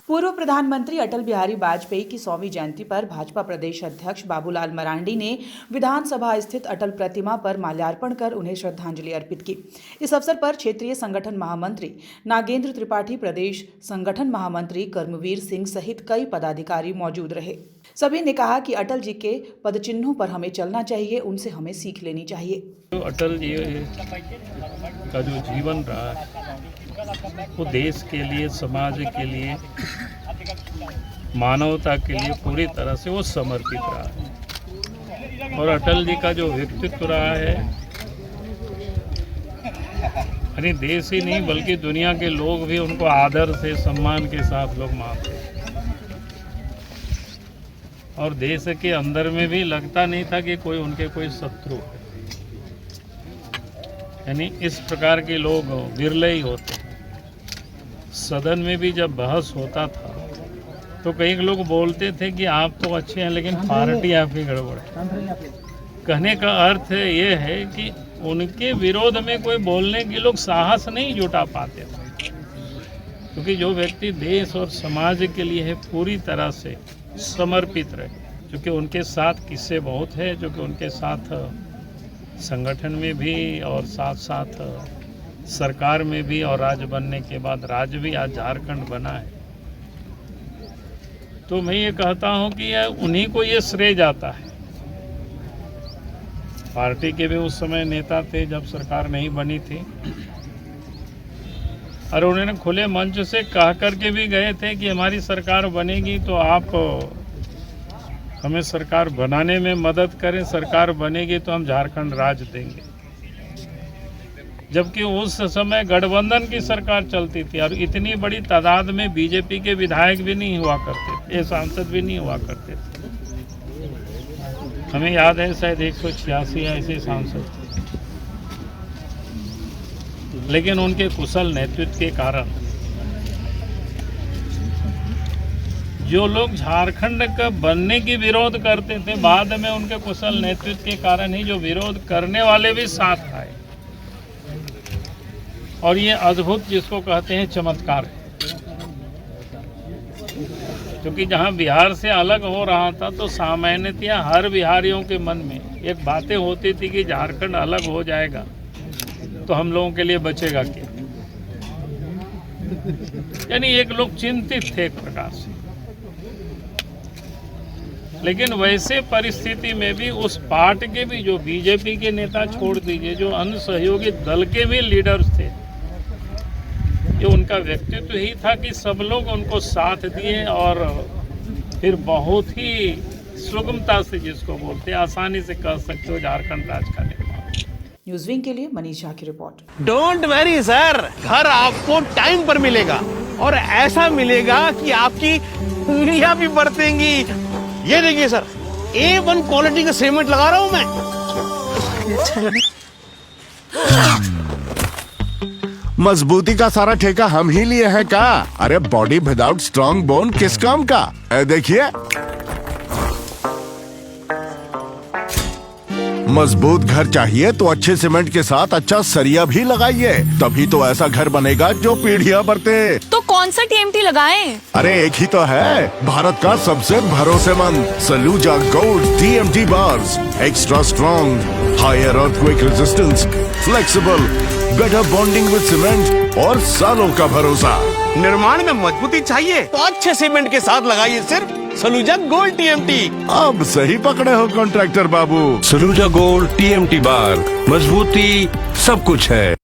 पूर्व प्रधानमंत्री अटल बिहारी वाजपेयी की 100वीं जयंती पर भाजपा प्रदेश अध्यक्ष बाबूलाल मरांडी ने विधानसभा स्थित अटल प्रतिमा पर माल्यार्पण कर उन्हें श्रद्धांजलि अर्पित की। इस अवसर पर क्षेत्रीय संगठन महामंत्री नागेंद्र त्रिपाठी, प्रदेश संगठन महामंत्री कर्मवीर सिंह सहित कई पदाधिकारी मौजूद रहे। सभी ने कहा कि अटल जी के पदचिन्हों पर हमें चलना चाहिए, उनसे हमें सीख लेनी चाहिए। तो अटल जी का जो जीवन रहा है वो देश के लिए, समाज के लिए, मानवता के लिए पूरी तरह से वो समर्पित रहा है। और अटल जी का जो व्यक्तित्व रहा है, यानी देश ही नहीं बल्कि दुनिया के लोग भी उनको आदर से, सम्मान के साथ लोग मानते हैं। और देश के अंदर में भी लगता नहीं था कि कोई शत्रु है। यानी इस प्रकार के लोग विरले ही होते। सदन में भी जब बहस होता था तो कई लोग बोलते थे कि आप तो अच्छे हैं लेकिन पार्टी आपकी गड़बड़ है। कहने का अर्थ ये है कि उनके विरोध में कोई बोलने के लोग साहस नहीं जुटा पाते थे, क्योंकि जो व्यक्ति देश और समाज के लिए है पूरी तरह से समर्पित रहे। क्योंकि उनके साथ किस्से बहुत है, जो कि उनके साथ संगठन में भी और साथ साथ सरकार में भी, और राज्य बनने के बाद राज्य भी आज झारखंड बना है। तो मैं ये कहता हूँ कि उन्हीं को ये श्रेय जाता है। पार्टी के भी उस समय नेता थे जब सरकार नहीं बनी थी, और उन्होंने खुले मंच से कह करके भी गए थे कि हमारी सरकार बनेगी तो आप हमें सरकार बनाने में मदद करें, सरकार बनेगी तो हम झारखंड राज्य देंगे। जबकि उस समय गठबंधन की सरकार चलती थी और इतनी बड़ी तादाद में बीजेपी के विधायक भी नहीं हुआ करते थे, सांसद भी नहीं हुआ करते थे। हमें याद है शायद 186 ऐसे सांसद थे, लेकिन उनके कुशल नेतृत्व के कारण जो लोग झारखंड का बनने की विरोध करते थे, बाद में उनके कुशल नेतृत्व के कारण ही जो विरोध करने वाले भी साथ आए। और ये अद्भुत जिसको कहते हैं चमत्कार है, क्योंकि जहां बिहार से अलग हो रहा था तो सामान्यतया हर बिहारियों के मन में एक बातें होती थी कि झारखंड अलग हो जाएगा तो हम लोगों के लिए बचेगा क्या। यानी एक लोग चिंतित थे एक प्रकार से। लेकिन वैसे परिस्थिति में भी उस पार्टी के भी, जो बीजेपी के नेता छोड़ दीजिए, जो अन्य सहयोगी दल के भी लीडर्स थे, ये उनका व्यक्तित्व ही था कि सब लोग उनको साथ दिए और फिर बहुत ही सुगमता से, जिसको बोलते हैं, आसानी से कह सकते हो, झारखंड राज्य का निर्माण। न्यूज विंग के लिए मनीष झा की रिपोर्ट। डोंट वरी सर, घर आपको टाइम पर मिलेगा और ऐसा मिलेगा कि आपकी उंगलियां भी बरतेंगी। ये देखिए सर, A1 क्वालिटी का सीमेंट लगा रहा हूं मैं। मजबूती का सारा ठेका हम ही लिए हैं का? अरे बॉडी विदाउट स्ट्रॉन्ग बोन किस काम का? देखिए, मजबूत घर चाहिए तो अच्छे सीमेंट के साथ अच्छा सरिया भी लगाइए, तभी तो ऐसा घर बनेगा जो पीढ़ियां बरते। तो कौन सा TMT लगाएं? अरे एक ही तो है, भारत का सबसे भरोसेमंद Saluja gold TMT bars. Extra strong, higher earthquake resistance, flexible, better bonding with cement और सालों का भरोसा। निर्माण में मजबूती चाहिए तो अच्छे सीमेंट के साथ लगाइए सिर्फ सलूजा गोल्ड TMT। अब सही पकड़े हो कॉन्ट्रैक्टर बाबू। सलूजा गोल्ड TMT बार, मजबूती सब कुछ है।